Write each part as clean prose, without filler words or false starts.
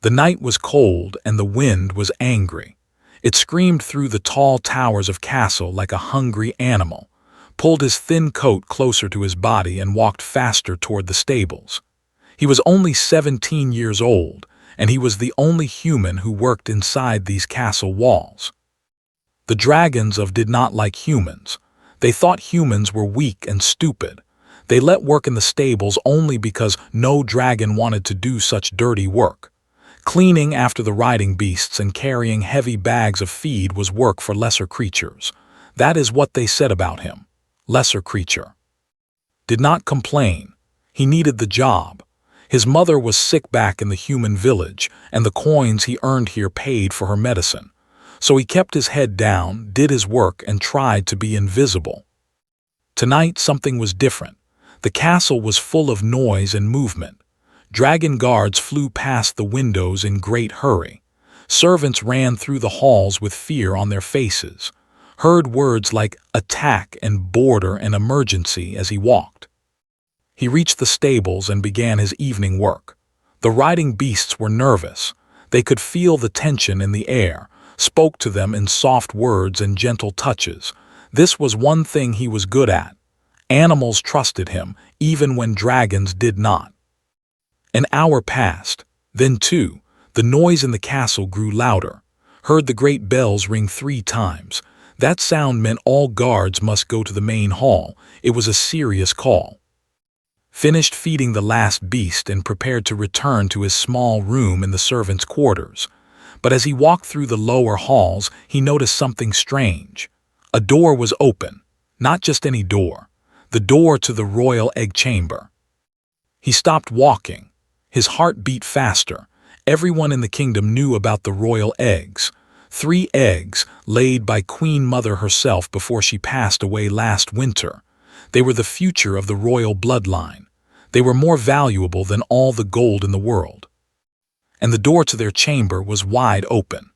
The night was cold and the wind was angry. It screamed through the tall towers of castle like a hungry animal, pulled his thin coat closer to his body and walked faster toward the stables. He was only 17 years old, and he was the only human who worked inside these castle walls. The dragons did not like humans. They thought humans were weak and stupid. They let work in the stables only because no dragon wanted to do such dirty work. Cleaning after the riding beasts and carrying heavy bags of feed was work for lesser creatures. That is what they said about him. Lesser creature. Did not complain. He needed the job. His mother was sick back in the human village, and the coins he earned here paid for her medicine. So he kept his head down, did his work, and tried to be invisible. Tonight something was different. The castle was full of noise and movement. Dragon guards flew past the windows in great hurry. Servants ran through the halls with fear on their faces, heard words like attack and border and emergency as he walked. He reached the stables and began his evening work. The riding beasts were nervous. They could feel the tension in the air, spoke to them in soft words and gentle touches. This was one thing he was good at. Animals trusted him, even when dragons did not. An hour passed. Then, too, the noise in the castle grew louder. Heard the great bells ring 3 times. That sound meant all guards must go to the main hall. It was a serious call. Finished feeding the last beast and prepared to return to his small room in the servants' quarters. But as he walked through the lower halls, he noticed something strange. A door was open. Not just any door. The door to the royal egg chamber. He stopped walking. His heart beat faster. Everyone in the kingdom knew about the royal eggs. 3 eggs laid by Queen Mother herself before she passed away last winter. They were the future of the royal bloodline. They were more valuable than all the gold in the world. And the door to their chamber was wide open.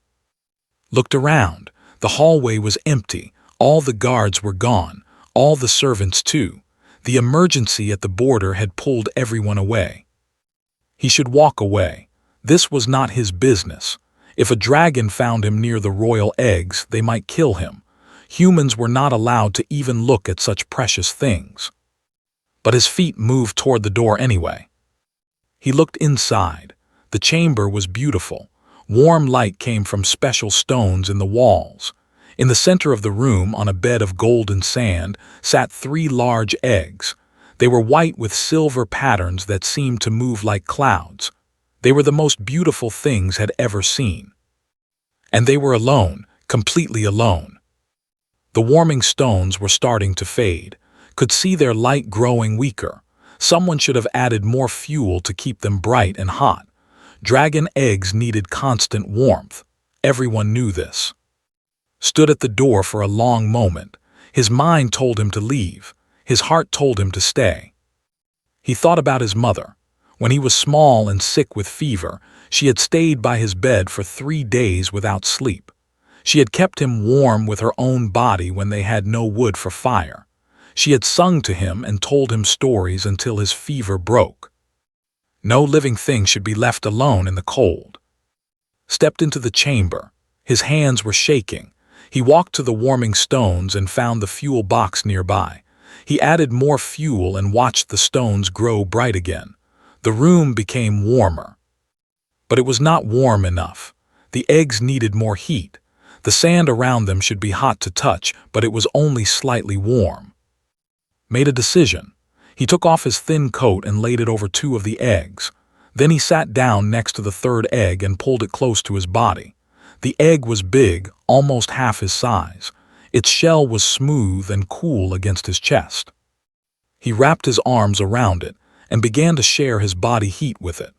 Looked around. The hallway was empty. All the guards were gone. All the servants too. The emergency at the border had pulled everyone away. He should walk away. This was not his business. If a dragon found him near the royal eggs, they might kill him. Humans were not allowed to even look at such precious things. But his feet moved toward the door anyway. He looked inside. The chamber was beautiful. Warm light came from special stones in the walls. In the center of the room, on a bed of golden sand, sat 3 large eggs. They were white with silver patterns that seemed to move like clouds. They were the most beautiful things had ever seen. And they were alone, completely alone. The warming stones were starting to fade, could see their light growing weaker. Someone should have added more fuel to keep them bright and hot. Dragon eggs needed constant warmth. Everyone knew this. Stood at the door for a long moment. His mind told him to leave. His heart told him to stay. He thought about his mother. When he was small and sick with fever, she had stayed by his bed for 3 days without sleep. She had kept him warm with her own body when they had no wood for fire. She had sung to him and told him stories until his fever broke. No living thing should be left alone in the cold. Stepped into the chamber. His hands were shaking. He walked to the warming stones and found the fuel box nearby. He added more fuel and watched the stones grow bright again. The room became warmer. But it was not warm enough. The eggs needed more heat. The sand around them should be hot to touch, but it was only slightly warm. Made a decision. He took off his thin coat and laid it over 2 of the eggs. Then he sat down next to the 3rd egg and pulled it close to his body. The egg was big, almost half his size. Its shell was smooth and cool against his chest. He wrapped his arms around it and began to share his body heat with it.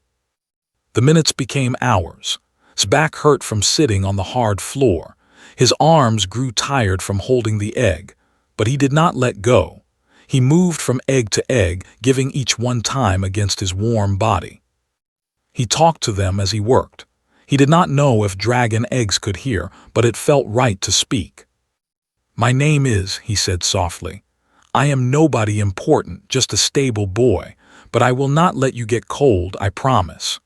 The minutes became hours. His back hurt from sitting on the hard floor. His arms grew tired from holding the egg, but he did not let go. He moved from egg to egg, giving each one time against his warm body. He talked to them as he worked. He did not know if dragon eggs could hear, but it felt right to speak. "My name is," he said softly. "I am nobody important, just a stable boy, but I will not let you get cold, I promise."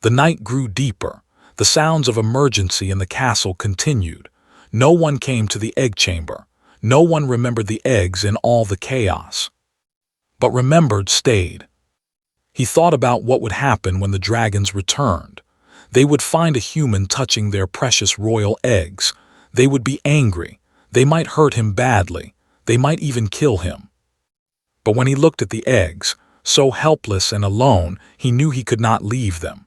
The night grew deeper. The sounds of emergency in the castle continued. No one came to the egg chamber. No one remembered the eggs in all the chaos. But remembered stayed. He thought about what would happen when the dragons returned. They would find a human touching their precious royal eggs. They would be angry. They might hurt him badly. They might even kill him. But when he looked at the eggs, so helpless and alone, he knew he could not leave them.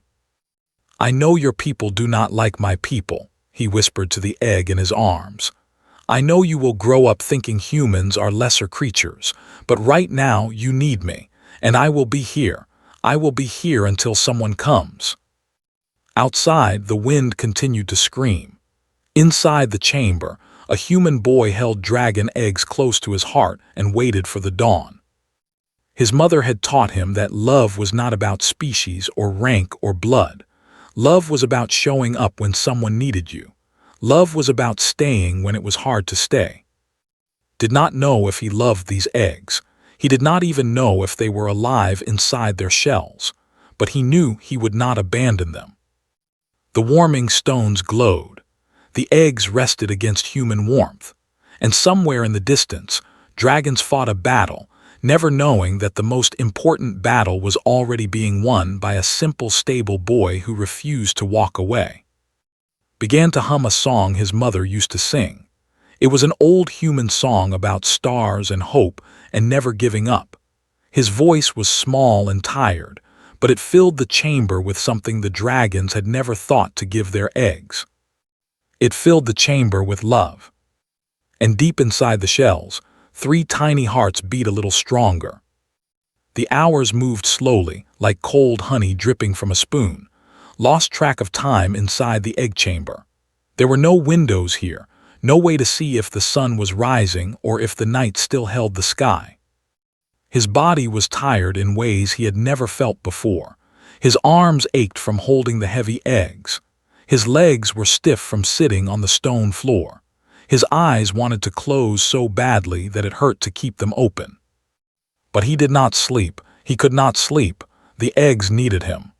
"I know your people do not like my people," he whispered to the egg in his arms. "I know you will grow up thinking humans are lesser creatures, but right now you need me, and I will be here. I will be here until someone comes." Outside, the wind continued to scream. Inside the chamber, a human boy held dragon eggs close to his heart and waited for the dawn. His mother had taught him that love was not about species or rank or blood. Love was about showing up when someone needed you. Love was about staying when it was hard to stay. Did not know if he loved these eggs. He did not even know if they were alive inside their shells, but he knew he would not abandon them. The warming stones glowed. The eggs rested against human warmth, and somewhere in the distance, dragons fought a battle, never knowing that the most important battle was already being won by a simple stable boy who refused to walk away. Began to hum a song his mother used to sing. It was an old human song about stars and hope and never giving up. His voice was small and tired, but it filled the chamber with something the dragons had never thought to give their eggs. It filled the chamber with love. And deep inside the shells, 3 tiny hearts beat a little stronger. The hours moved slowly, like cold honey dripping from a spoon, lost track of time inside the egg chamber. There were no windows here, no way to see if the sun was rising or if the night still held the sky. His body was tired in ways he had never felt before. His arms ached from holding the heavy eggs. His legs were stiff from sitting on the stone floor. His eyes wanted to close so badly that it hurt to keep them open. But he did not sleep. He could not sleep. The eggs needed him.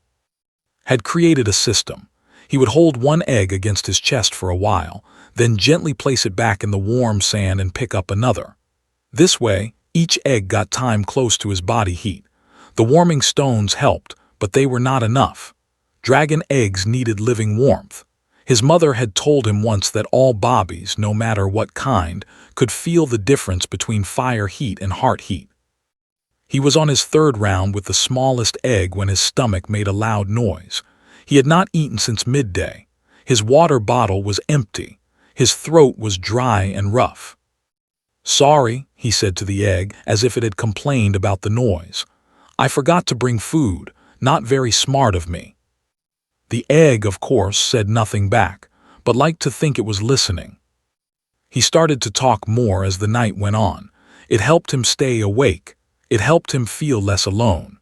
Had created a system. He would hold one egg against his chest for a while, then gently place it back in the warm sand and pick up another. This way, each egg got time close to his body heat. The warming stones helped, but they were not enough. Dragon eggs needed living warmth. His mother had told him once that all bobbies, no matter what kind, could feel the difference between fire heat and heart heat. He was on his 3rd round with the smallest egg when his stomach made a loud noise. He had not eaten since midday. His water bottle was empty. His throat was dry and rough. "Sorry," he said to the egg, as if it had complained about the noise. "I forgot to bring food. Not very smart of me." The egg, of course, said nothing back, but liked to think it was listening. He started to talk more as the night went on. It helped him stay awake. It helped him feel less alone.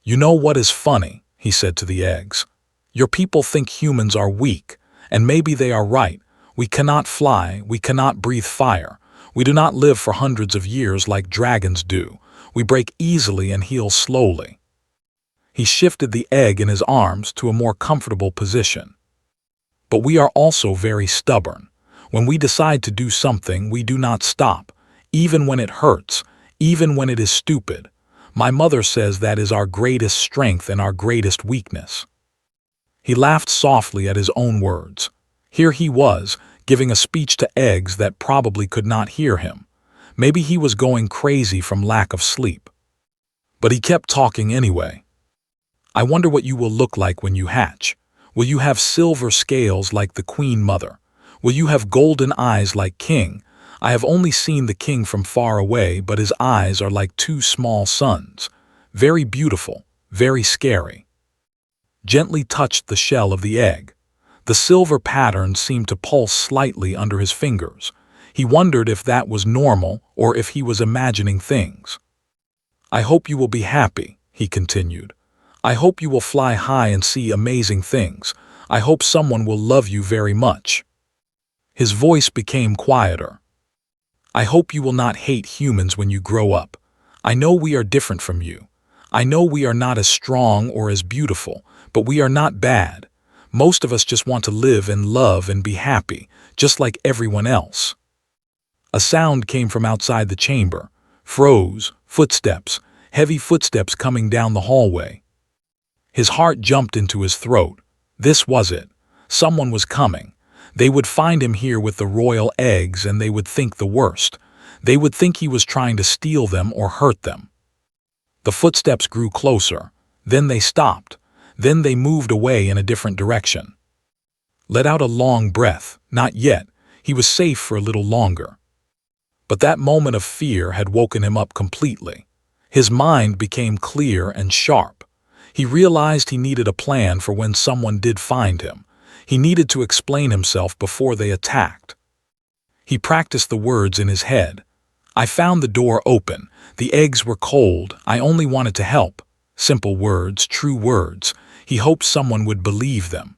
"You know what is funny?" he said to the eggs. "Your people think humans are weak, and maybe they are right. We cannot fly, we cannot breathe fire. We do not live for hundreds of years like dragons do. We break easily and heal slowly." He shifted the egg in his arms to a more comfortable position. "But we are also very stubborn. When we decide to do something, we do not stop, even when it hurts, even when it is stupid. My mother says that is our greatest strength and our greatest weakness." He laughed softly at his own words. Here he was, giving a speech to eggs that probably could not hear him. Maybe he was going crazy from lack of sleep. But he kept talking anyway. "I wonder what you will look like when you hatch. Will you have silver scales like the Queen Mother? Will you have golden eyes like King? I have only seen the king from far away, but his eyes are like 2 small suns. Very beautiful, very scary." Gently touched the shell of the egg. The silver pattern seemed to pulse slightly under his fingers. He wondered if that was normal or if he was imagining things. "I hope you will be happy," he continued. "I hope you will fly high and see amazing things. I hope someone will love you very much." His voice became quieter. "I hope you will not hate humans when you grow up. I know we are different from you. I know we are not as strong or as beautiful, But we are not bad. Most of us just want to live and love and be happy, just like everyone else. A sound came from outside the chamber. Froze, footsteps, heavy footsteps coming down the hallway. His heart jumped into his throat. This was it. Someone was coming. They would find him here with the royal eggs, and they would think the worst. They would think he was trying to steal them or hurt them. The footsteps grew closer. Then they stopped. Then they moved away in a different direction. Let out a long breath. Not yet. He was safe for a little longer. But that moment of fear had woken him up completely. His mind became clear and sharp. He realized he needed a plan for when someone did find him. He needed to explain himself before they attacked. He practiced the words in his head. I found the door open. The eggs were cold. I only wanted to help. Simple words, true words. He hoped someone would believe them.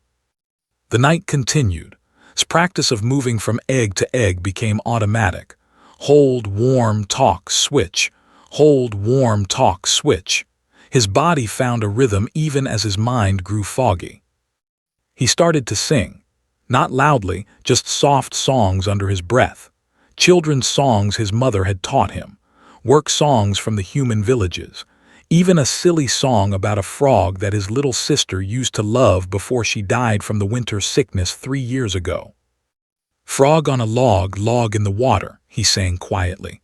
The night continued. His practice of moving from egg to egg became automatic. Hold, warm, talk, switch. Hold, warm, talk, switch. His body found a rhythm even as his mind grew foggy. He started to sing. Not loudly, just soft songs under his breath. Children's songs his mother had taught him. Work songs from the human villages. Even a silly song about a frog that his little sister used to love before she died from the winter sickness 3 years ago. Frog on a log, log in the water, he sang quietly.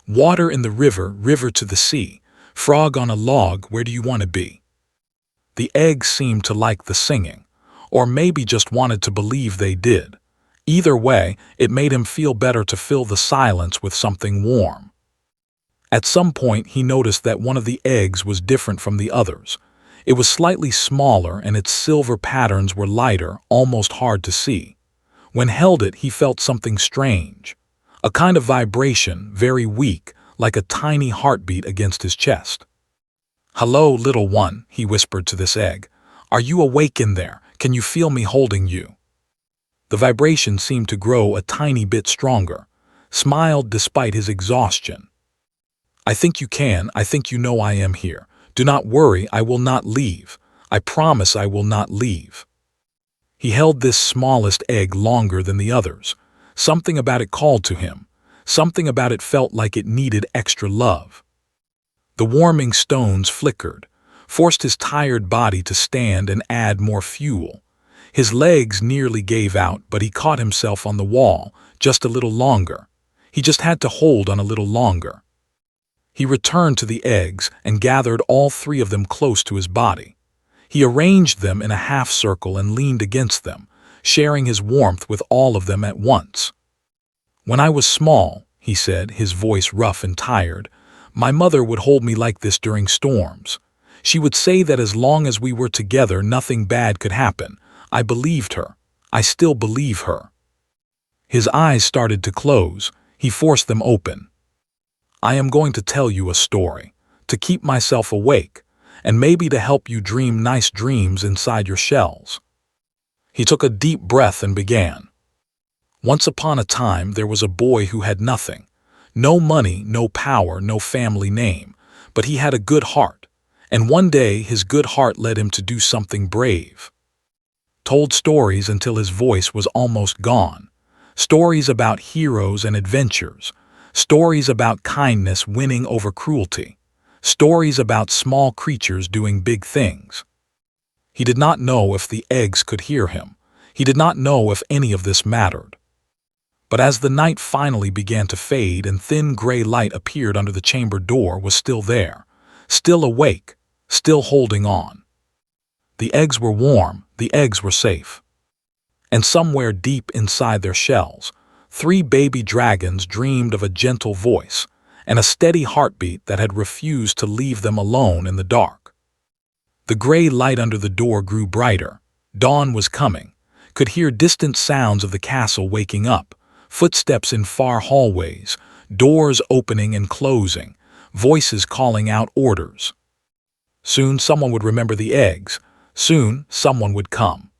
Water in the river, river to the sea. Frog on a log, where do you want to be? The eggs seemed to like the singing, or maybe just wanted to believe they did. Either way, it made him feel better to fill the silence with something warm. At some point, he noticed that one of the eggs was different from the others. It was slightly smaller and its silver patterns were lighter, almost hard to see. When held it, he felt something strange. A kind of vibration, very weak, like a tiny heartbeat against his chest. Hello, little one, he whispered to this egg. Are you awake in there? Can you feel me holding you? The vibration seemed to grow a tiny bit stronger, smiled despite his exhaustion. I think you can. I think you know I am here. Do not worry, I will not leave. I promise I will not leave. He held this smallest egg longer than the others. Something about it called to him. Something about it felt like it needed extra love. The warming stones flickered, forced his tired body to stand and add more fuel. His legs nearly gave out, but he caught himself on the wall, just a little longer. He just had to hold on a little longer. He returned to the eggs and gathered all 3 of them close to his body. He arranged them in a half circle and leaned against them, sharing his warmth with all of them at once. When I was small, he said, his voice rough and tired, my mother would hold me like this during storms. She would say that as long as we were together, nothing bad could happen. I believed her. I still believe her. His eyes started to close. He forced them open. I am going to tell you a story, to keep myself awake, and maybe to help you dream nice dreams inside your shells. He took a deep breath and began. Once upon a time, there was a boy who had nothing. No money, no power, no family name, but he had a good heart, and one day his good heart led him to do something brave. Told stories until his voice was almost gone. Stories about heroes and adventures. Stories about kindness winning over cruelty. Stories about small creatures doing big things. He did not know if the eggs could hear him. He did not know if any of this mattered. But as the night finally began to fade and thin gray light appeared under the chamber door, was still there, still awake, still holding on. The eggs were warm, the eggs were safe. And somewhere deep inside their shells, 3 baby dragons dreamed of a gentle voice and a steady heartbeat that had refused to leave them alone in the dark. The gray light under the door grew brighter. Dawn was coming. Could hear distant sounds of the castle waking up, footsteps in far hallways, doors opening and closing, voices calling out orders. Soon someone would remember the eggs. Soon someone would come.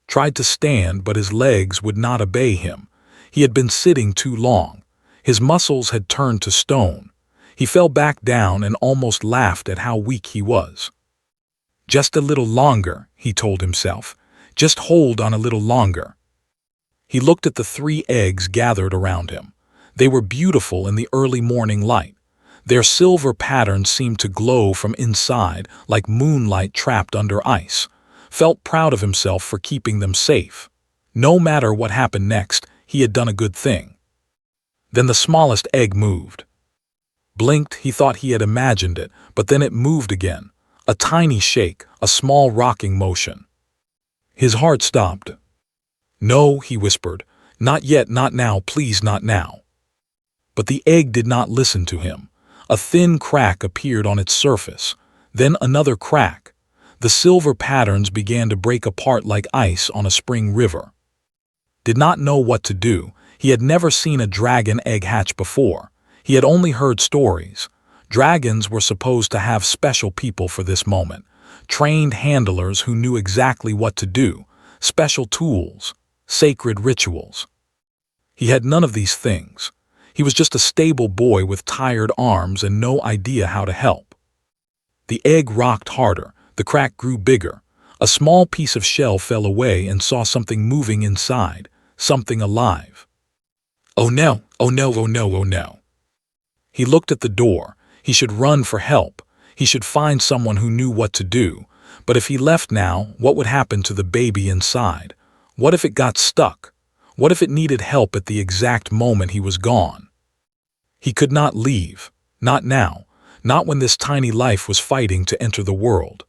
Tried to stand, but his legs would not obey him. He had been sitting too long. His muscles had turned to stone. He fell back down and almost laughed at how weak he was. Just a little longer, he told himself. Just hold on a little longer. He looked at the 3 eggs gathered around him. They were beautiful in the early morning light. Their silver patterns seemed to glow from inside like moonlight trapped under ice. Felt proud of himself for keeping them safe. No matter what happened next, he had done a good thing. Then the smallest egg moved. Blinked, he thought he had imagined it, but then it moved again. A tiny shake, a small rocking motion. His heart stopped. "No," he whispered. "Not yet, not now, please not now." But the egg did not listen to him. A thin crack appeared on its surface. Then another crack. The silver patterns began to break apart like ice on a spring river. Did not know what to do. He had never seen a dragon egg hatch before. He had only heard stories. Dragons were supposed to have special people for this moment. Trained handlers who knew exactly what to do. Special tools. Sacred rituals. He had none of these things. He was just a stable boy with tired arms and no idea how to help. The egg rocked harder. The crack grew bigger. A small piece of shell fell away and saw something moving inside. Something alive. "Oh no, oh no, oh no, oh no." He looked at the door. He should run for help. He should find someone who knew what to do. But if he left now, what would happen to the baby inside? What if it got stuck? What if it needed help at the exact moment he was gone? He could not leave. Not now. Not when this tiny life was fighting to enter the world.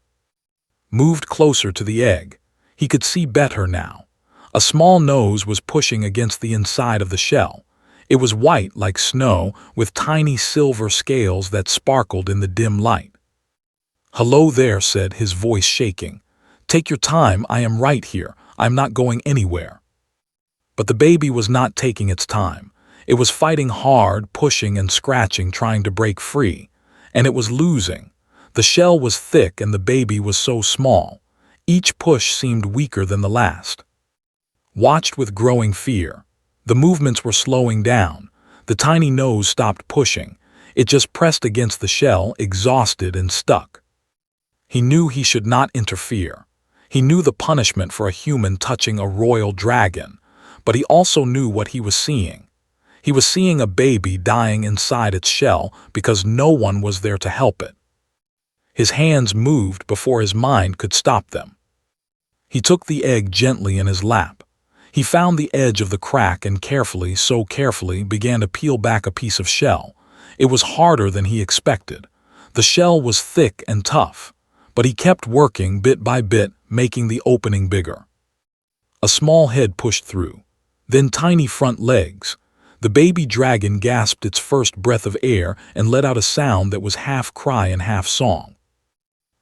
Moved closer to the egg. He could see better now. A small nose was pushing against the inside of the shell. It was white like snow, with tiny silver scales that sparkled in the dim light. "Hello there," said his voice shaking. "Take your time, I am right here. I'm not going anywhere." But the baby was not taking its time. It was fighting hard, pushing and scratching, trying to break free. And it was losing. The shell was thick and the baby was so small. Each push seemed weaker than the last. Watched with growing fear. The movements were slowing down. The tiny nose stopped pushing. It just pressed against the shell, exhausted and stuck. He knew he should not interfere. He knew the punishment for a human touching a royal dragon. But he also knew what he was seeing. He was seeing a baby dying inside its shell because no one was there to help it. His hands moved before his mind could stop them. He took the egg gently in his lap. He found the edge of the crack and carefully, so carefully, began to peel back a piece of shell. It was harder than he expected. The shell was thick and tough, but he kept working bit by bit, making the opening bigger. A small head pushed through, then tiny front legs. The baby dragon gasped its first breath of air and let out a sound that was half cry and half song.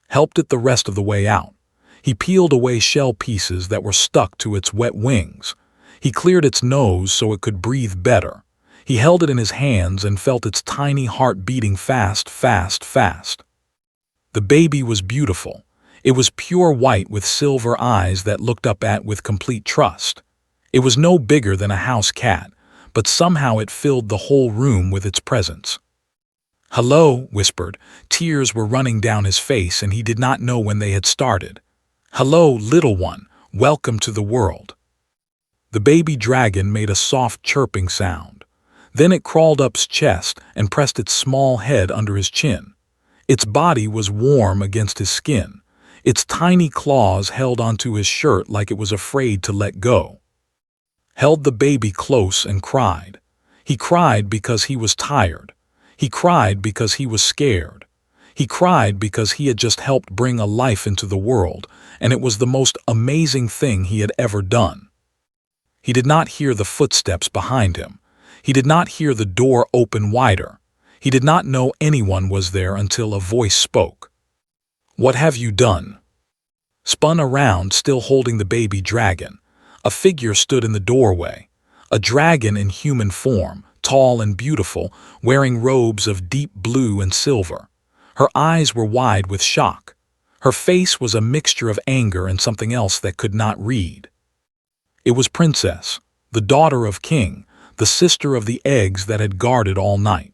Helped it the rest of the way out. He peeled away shell pieces that were stuck to its wet wings. He cleared its nose so it could breathe better. He held it in his hands and felt its tiny heart beating fast, fast, fast. The baby was beautiful. It was pure white with silver eyes that looked up at with complete trust. It was no bigger than a house cat, but somehow it filled the whole room with its presence. "Hello," whispered. Tears were running down his face and he did not know when they had started. "Hello, little one. Welcome to the world." The baby dragon made a soft chirping sound. Then it crawled up his chest and pressed its small head under his chin. Its body was warm against his skin. Its tiny claws held onto his shirt like it was afraid to let go. Held the baby close and cried. He cried because he was tired. He cried because he was scared. He cried because he had just helped bring a life into the world, and it was the most amazing thing he had ever done. He did not hear the footsteps behind him. He did not hear the door open wider. He did not know anyone was there until a voice spoke. "What have you done?" Spun around, still holding the baby dragon. A figure stood in the doorway. A dragon in human form, tall and beautiful, wearing robes of deep blue and silver. Her eyes were wide with shock. Her face was a mixture of anger and something else that could not read. It was Princess, the daughter of King, the sister of the eggs that had guarded all night.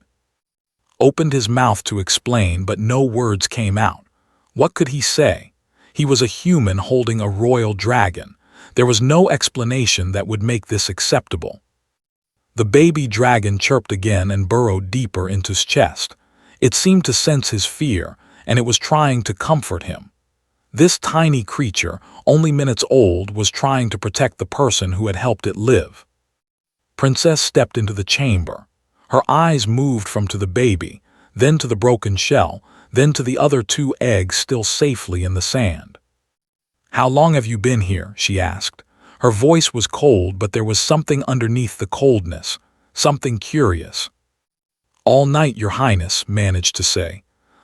Opened his mouth to explain, but no words came out. What could he say? He was a human holding a royal dragon. There was no explanation that would make this acceptable. The baby dragon chirped again and burrowed deeper into his chest. It seemed to sense his fear, and it was trying to comfort him. This tiny creature, only minutes old, was trying to protect the person who had helped it live. Princess stepped into the chamber. Her eyes moved from to the baby, then to the broken shell, then to the other 2 eggs still safely in the sand. "How long have you been here?" she asked. Her voice was cold, but there was something underneath the coldness, something curious. "All night, Your Highness," managed to say.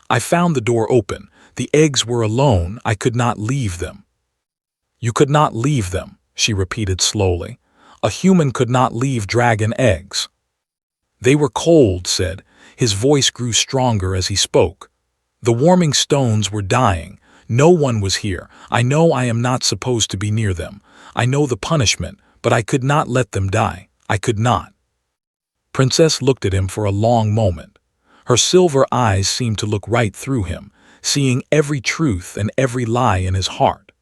"I found the door open. The eggs were alone. I could not leave them." "You could not leave them," she repeated slowly. "A human could not leave dragon eggs." "They were cold," said. His voice grew stronger as he spoke. "The warming stones were dying. No one was here. I know I am not supposed to be near them. I know the punishment, but I could not let them die. I could not." Princess looked at him for a long moment. Her silver eyes seemed to look right through him, seeing every truth and every lie in his heart.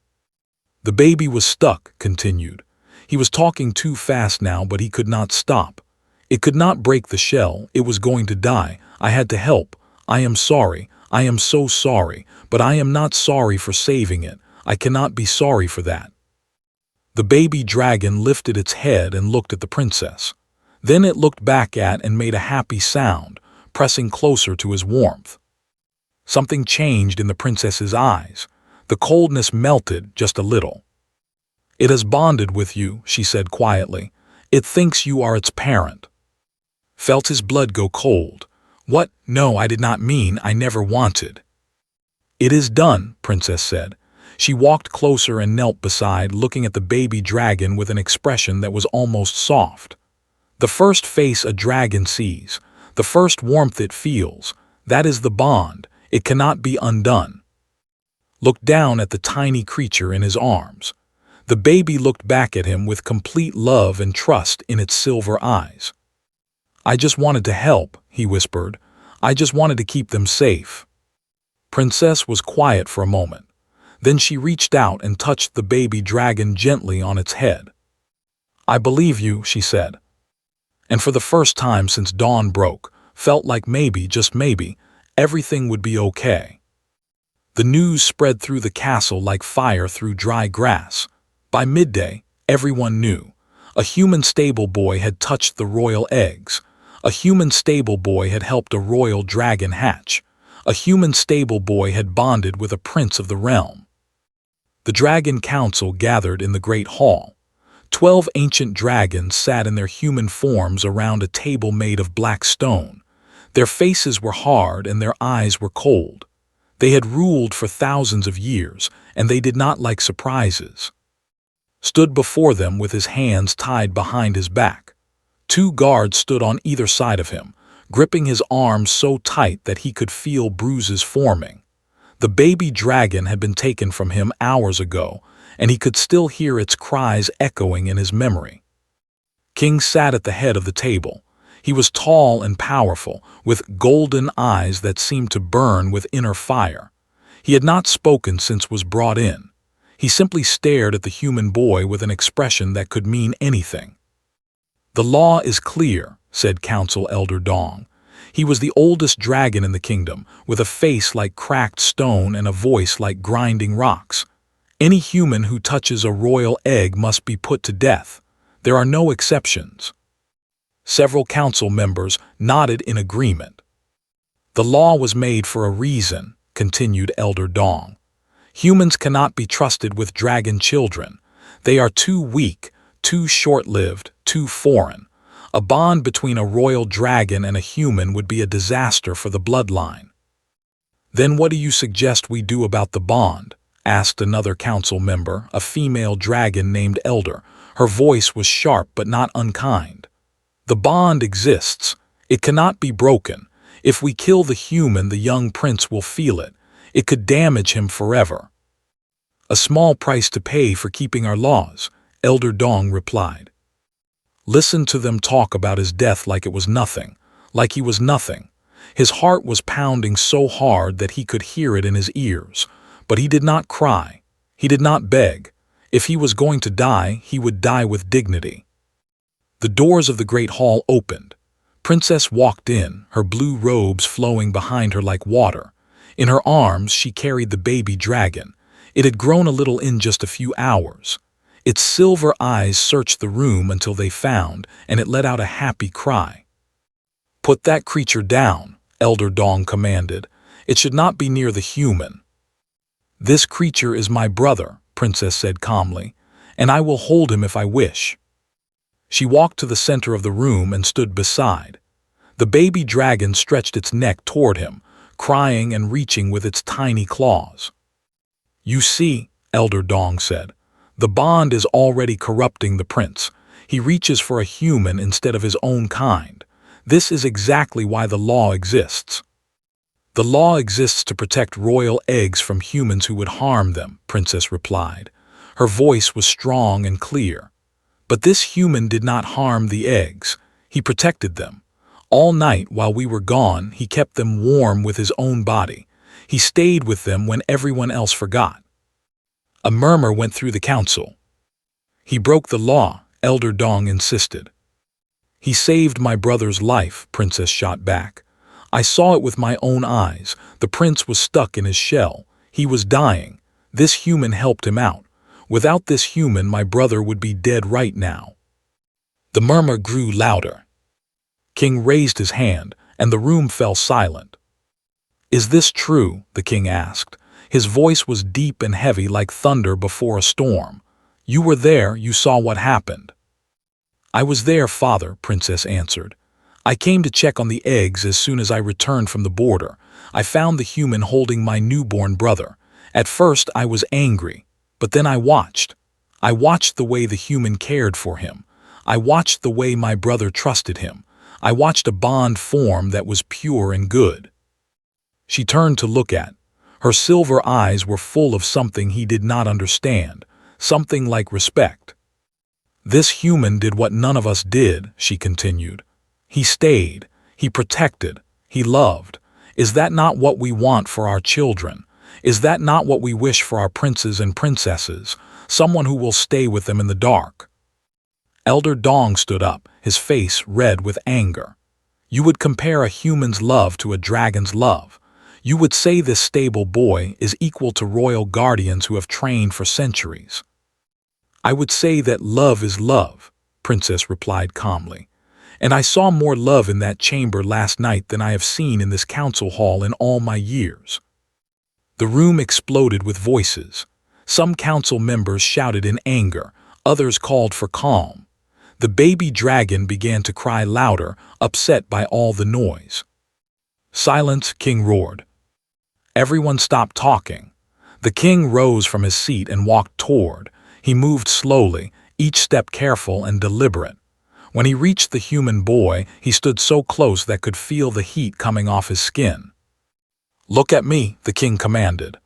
"The baby was stuck," continued. He was talking too fast now, but he could not stop. "It could not break the shell. It was going to die. I had to help. I am sorry. I am so sorry, but I am not sorry for saving it. I cannot be sorry for that." The baby dragon lifted its head and looked at the princess. Then it looked back at and made a happy sound, pressing closer to his warmth. Something changed in the princess's eyes. The coldness melted just a little. "It has bonded with you," she said quietly. "It thinks you are its parent." Felt his blood go cold. "What? No, I did not mean. I never wanted." "It is done," Princess said. She walked closer and knelt beside, looking at the baby dragon with an expression that was almost soft. The first face a dragon sees, the first warmth it feels, that is the bond. It cannot be undone. Looked down at the tiny creature in his arms. The baby looked back at him with complete love and trust in its silver eyes. "I just wanted to help," he whispered. "I just wanted to keep them safe." Princess was quiet for a moment. Then she reached out and touched the baby dragon gently on its head. "I believe you," she said. And for the first time since dawn broke, felt like maybe, just maybe, everything would be okay. The news spread through the castle like fire through dry grass. By midday, everyone knew. A human stable boy had touched the royal eggs. A human stable boy had helped a royal dragon hatch. A human stable boy had bonded with a prince of the realm. The Dragon Council gathered in the Great Hall. 12 ancient dragons sat in their human forms around a table made of black stone. Their faces were hard and their eyes were cold. They had ruled for thousands of years, and they did not like surprises. Stood before them with his hands tied behind his back. 2 guards stood on either side of him, gripping his arms so tight that he could feel bruises forming. The baby dragon had been taken from him hours ago, and he could still hear its cries echoing in his memory. King sat at the head of the table. He was tall and powerful, with golden eyes that seemed to burn with inner fire. He had not spoken since was brought in. He simply stared at the human boy with an expression that could mean anything. "The law is clear," said Council Elder Dong. He was the oldest dragon in the kingdom, with a face like cracked stone and a voice like grinding rocks. "Any human who touches a royal egg must be put to death. There are no exceptions." Several council members nodded in agreement. "The law was made for a reason," continued Elder Dong. "Humans cannot be trusted with dragon children. They are too weak, too short-lived, too foreign. A bond between a royal dragon and a human would be a disaster for the bloodline." "Then what do you suggest we do about the bond?" asked another council member, a female dragon named Elder. Her voice was sharp but not unkind. "The bond exists. It cannot be broken. If we kill the human, the young prince will feel it. It could damage him forever." "A small price to pay for keeping our laws," Elder Dong replied. Listen to them talk about his death like it was nothing, like he was nothing. His heart was pounding so hard that he could hear it in his ears. But he did not cry. He did not beg. If he was going to die, he would die with dignity. The doors of the great hall opened. Princess walked in, her blue robes flowing behind her like water. In her arms she carried the baby dragon. It had grown a little in just a few hours. Its silver eyes searched the room until they found, and it let out a happy cry. "Put that creature down," Elder Dong commanded. "It should not be near the human." "This creature is my brother," Princess said calmly, "and I will hold him if I wish." She walked to the center of the room and stood beside. The baby dragon stretched its neck toward him, crying and reaching with its tiny claws. "You see," Elder Dong said, "the bond is already corrupting the prince. He reaches for a human instead of his own kind. This is exactly why the law exists." "The law exists to protect royal eggs from humans who would harm them," Princess replied. Her voice was strong and clear. "But this human did not harm the eggs. He protected them. All night while we were gone, he kept them warm with his own body. He stayed with them when everyone else forgot." A murmur went through the council. "He broke the law," Elder Dong insisted. "He saved my brother's life," Princess shot back. "I saw it with my own eyes. The prince was stuck in his shell. He was dying. This human helped him out. Without this human, my brother would be dead right now." The murmur grew louder. King raised his hand, and the room fell silent. "Is this true?" the king asked. His voice was deep and heavy like thunder before a storm. "You were there, you saw what happened." "I was there, father," Princess answered. "I came to check on the eggs as soon as I returned from the border. I found the human holding my newborn brother. At first I was angry. But then I watched. I watched the way the human cared for him. I watched the way my brother trusted him. I watched a bond form that was pure and good." She turned to look at. Her silver eyes were full of something he did not understand, something like respect. "This human did what none of us did," she continued. "He stayed. He protected. He loved. Is that not what we want for our children? Is that not what we wish for our princes and princesses? Someone who will stay with them in the dark." Elder Dong stood up, his face red with anger. "You would compare a human's love to a dragon's love. You would say this stable boy is equal to royal guardians who have trained for centuries." "I would say that love is love," Princess replied calmly. "And I saw more love in that chamber last night than I have seen in this council hall in all my years." The room exploded with voices. Some council members shouted in anger, others called for calm. The baby dragon began to cry louder, upset by all the noise. "Silence," King roared. Everyone stopped talking. The king rose from his seat and walked toward. He moved slowly, each step careful and deliberate. When he reached the human boy, he stood so close that could feel the heat coming off his skin. "Look at me," the king commanded.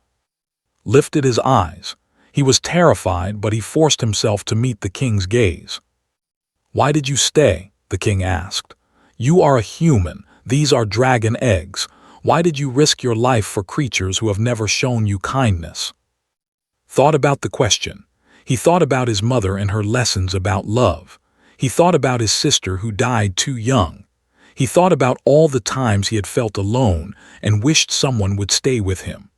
Lifted his eyes. He was terrified, but he forced himself to meet the king's gaze. "Why did you stay?" the king asked. "You are a human. These are dragon eggs. Why did you risk your life for creatures who have never shown you kindness?" Thought about the question. He thought about his mother and her lessons about love. He thought about his sister who died too young. He thought about all the times he had felt alone and wished someone would stay with him.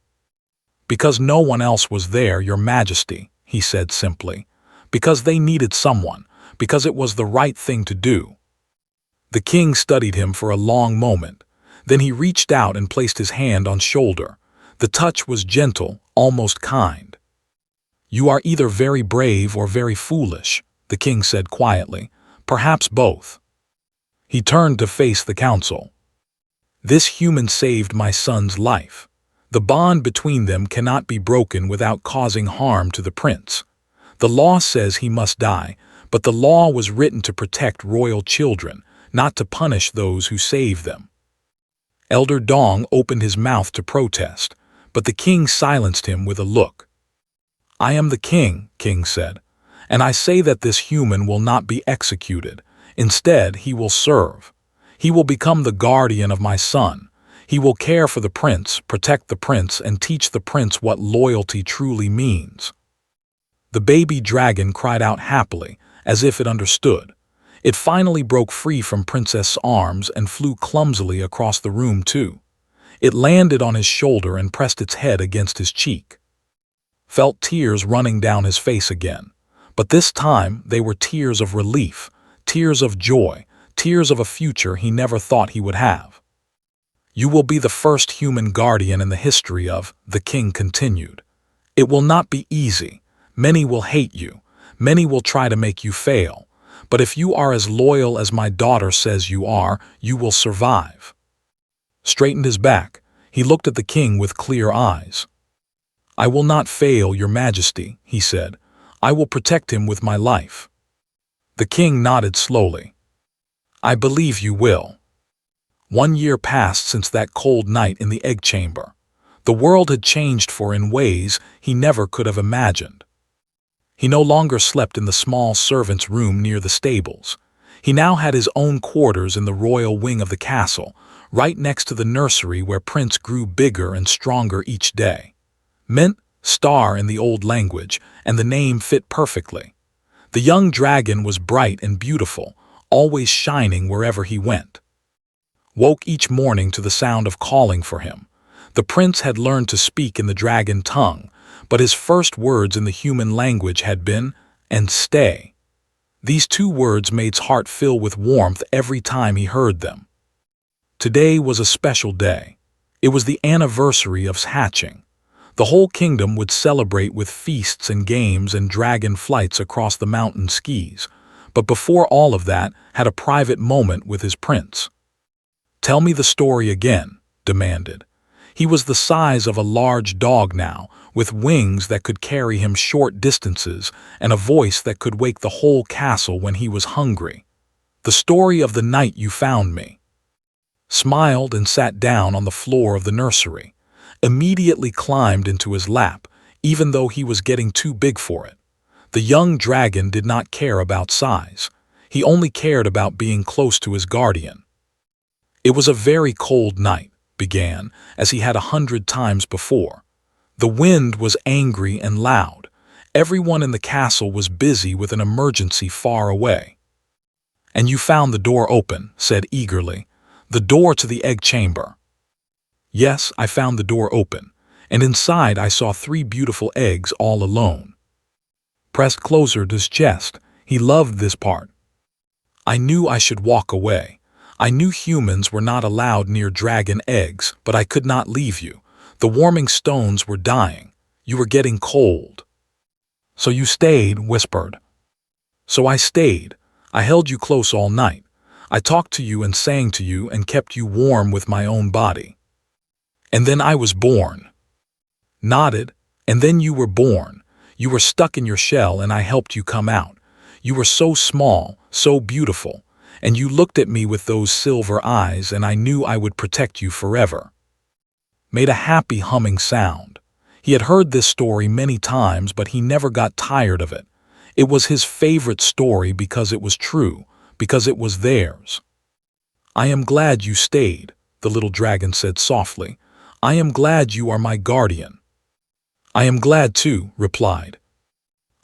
"Because no one else was there, Your Majesty," he said simply. "Because they needed someone. Because it was the right thing to do." The king studied him for a long moment. Then he reached out and placed his hand on shoulder. The touch was gentle, almost kind. "You are either very brave or very foolish," the king said quietly. "Perhaps both." He turned to face the council. "This human saved my son's life. The bond between them cannot be broken without causing harm to the prince. The law says he must die, but the law was written to protect royal children, not to punish those who save them." Elder Dong opened his mouth to protest, but the king silenced him with a look. "I am the king," King said, "and I say that this human will not be executed. Instead, he will serve. He will become the guardian of my son. He will care for the prince, protect the prince, and teach the prince what loyalty truly means." The baby dragon cried out happily, as if it understood. It finally broke free from Princess's arms and flew clumsily across the room too. It landed on his shoulder and pressed its head against his cheek. Felt tears running down his face again. But this time they were tears of relief, tears of joy, tears of a future he never thought he would have. "You will be the first human guardian in the history of," the king continued. "It will not be easy. Many will hate you. Many will try to make you fail. But if you are as loyal as my daughter says you are, you will survive." Straightened his back, he looked at the king with clear eyes. "I will not fail, your majesty," he said. "I will protect him with my life." The king nodded slowly. "I believe you will." 1 year passed since that cold night in the egg chamber. The world had changed for in ways he never could have imagined. He no longer slept in the small servant's room near the stables. He now had his own quarters in the royal wing of the castle, right next to the nursery where Prince grew bigger and stronger each day. Meant star in the old language, and the name fit perfectly. The young dragon was bright and beautiful, always shining wherever he went. Woke each morning to the sound of calling for him. The prince had learned to speak in the dragon tongue, but his first words in the human language had been, "and stay." These 2 words made his heart fill with warmth every time he heard them. Today was a special day. It was the anniversary of his hatching. The whole kingdom would celebrate with feasts and games and dragon flights across the mountain skis, but before all of that, had a private moment with his prince. "Tell me the story again," demanded. He was the size of a large dog now, with wings that could carry him short distances and a voice that could wake the whole castle when he was hungry. "The story of the night you found me." Smiled and sat down on the floor of the nursery. Immediately climbed into his lap, even though he was getting too big for it. The young dragon did not care about size. He only cared about being close to his guardian. "It was a very cold night," began, as he had 100 times before. "The wind was angry and loud. Everyone in the castle was busy with an emergency far away." "And you found the door open," said eagerly. "The door to the egg chamber." "Yes, I found the door open, and inside I saw 3 beautiful eggs all alone." Pressed closer to his chest, he loved this part. "I knew I should walk away. I knew humans were not allowed near dragon eggs, but I could not leave you. The warming stones were dying. You were getting cold." "So you stayed," whispered. "So I stayed. I held you close all night. I talked to you and sang to you and kept you warm with my own body. And then I was born." Nodded. "And then you were born. You were stuck in your shell and I helped you come out. You were so small, so beautiful. And you looked at me with those silver eyes and I knew I would protect you forever." Made a happy humming sound. He had heard this story many times, but he never got tired of it. It was his favorite story because it was true, because it was theirs. "I am glad you stayed," the little dragon said softly. "I am glad you are my guardian." "I am glad too," replied.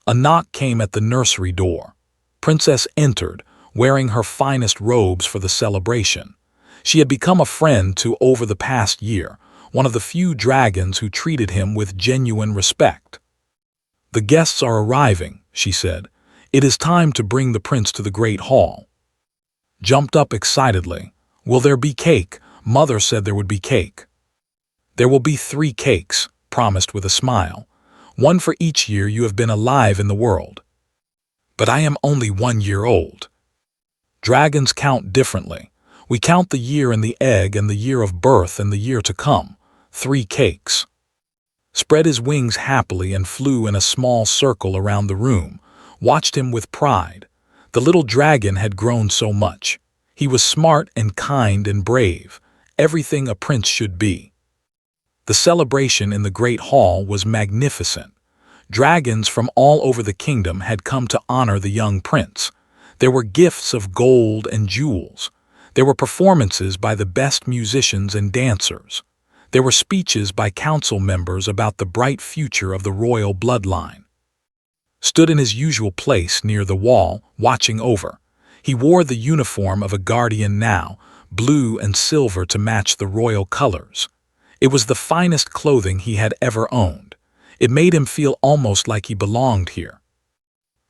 A knock came at the nursery door. Princess entered, wearing her finest robes for the celebration. She had become a friend to over the past year, one of the few dragons who treated him with genuine respect. "The guests are arriving," she said. "It is time to bring the prince to the great hall." Jumped up excitedly. "Will there be cake? Mother said there would be cake." "There will be 3 cakes," promised with a smile. "One for each year you have been alive in the world." "But I am only 1 year old." "Dragons count differently. We count the year in the egg and the year of birth and the year to come. 3 cakes." Spread his wings happily and flew in a small circle around the room, watched him with pride. The little dragon had grown so much. He was smart and kind and brave, everything a prince should be. The celebration in the great hall was magnificent. Dragons from all over the kingdom had come to honor the young prince. There were gifts of gold and jewels. There were performances by the best musicians and dancers. There were speeches by council members about the bright future of the royal bloodline. Stood in his usual place near the wall, watching over. He wore the uniform of a guardian now, blue and silver to match the royal colors. It was the finest clothing he had ever owned. It made him feel almost like he belonged here.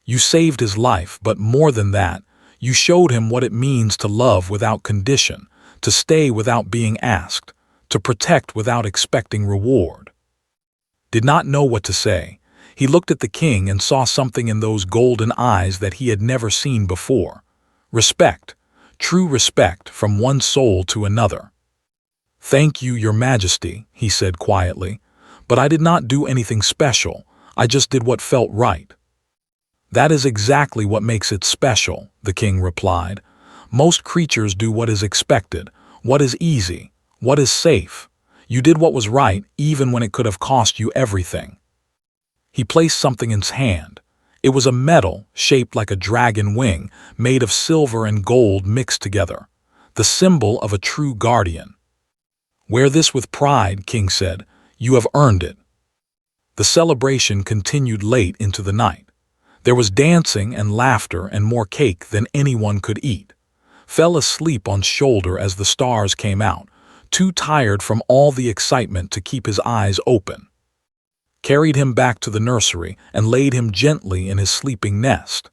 You saved his life, but more than that, you showed him what it means to love without condition, to stay without being asked, to protect without expecting reward. Did not know what to say. He looked at the king and saw something in those golden eyes that he had never seen before. Respect, true respect from one soul to another. "Thank you, Your Majesty," he said quietly, "but I did not do anything special. I just did what felt right." "That is exactly what makes it special," the king replied. "Most creatures do what is expected, what is easy, what is safe. You did what was right even when it could have cost you everything." He placed something in his hand. It was a medal shaped like a dragon wing, made of silver and gold mixed together, the symbol of a true guardian. "Wear this with pride," King said. "You have earned it." The celebration continued late into the night. There was dancing and laughter and more cake than anyone could eat. Fell asleep on shoulder as the stars came out, too tired from all the excitement to keep his eyes open. Carried him back to the nursery and laid him gently in his sleeping nest.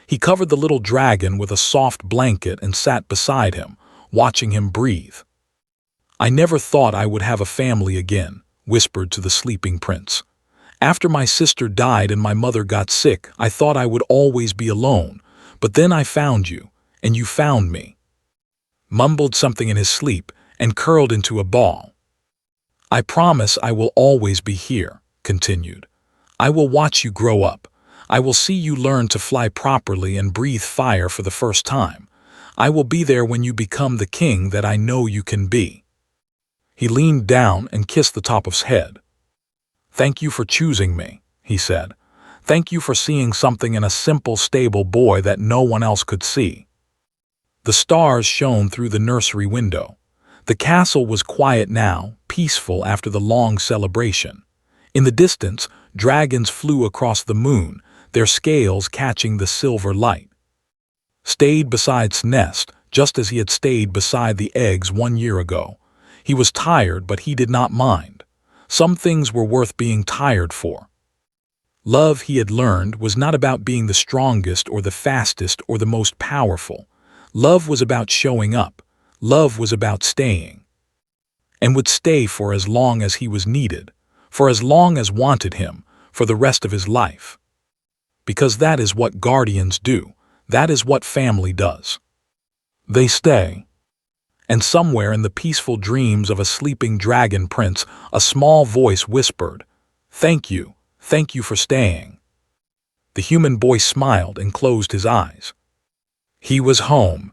He covered the little dragon with a soft blanket and sat beside him, watching him breathe. "I never thought I would have a family again," whispered to the sleeping prince. "After my sister died and my mother got sick, I thought I would always be alone, but then I found you, and you found me." Mumbled something in his sleep and curled into a ball. "I promise I will always be here," continued. "I will watch you grow up. I will see you learn to fly properly and breathe fire for the first time. I will be there when you become the king that I know you can be." He leaned down and kissed the top of his head. "Thank you for choosing me," he said. "Thank you for seeing something in a simple, stable boy that no one else could see." The stars shone through the nursery window. The castle was quiet now, peaceful after the long celebration. In the distance, dragons flew across the moon, their scales catching the silver light. Stayed beside his nest, just as he had stayed beside the eggs 1 year ago. He was tired, but he did not mind. Some things were worth being tired for. Love, he had learned, was not about being the strongest or the fastest or the most powerful. Love was about showing up. Love was about staying. And would stay for as long as he was needed, for as long as wanted him, for the rest of his life. Because that is what guardians do. That is what family does. They stay. And somewhere in the peaceful dreams of a sleeping dragon prince, a small voice whispered, thank you for staying." The human boy smiled and closed his eyes. He was home.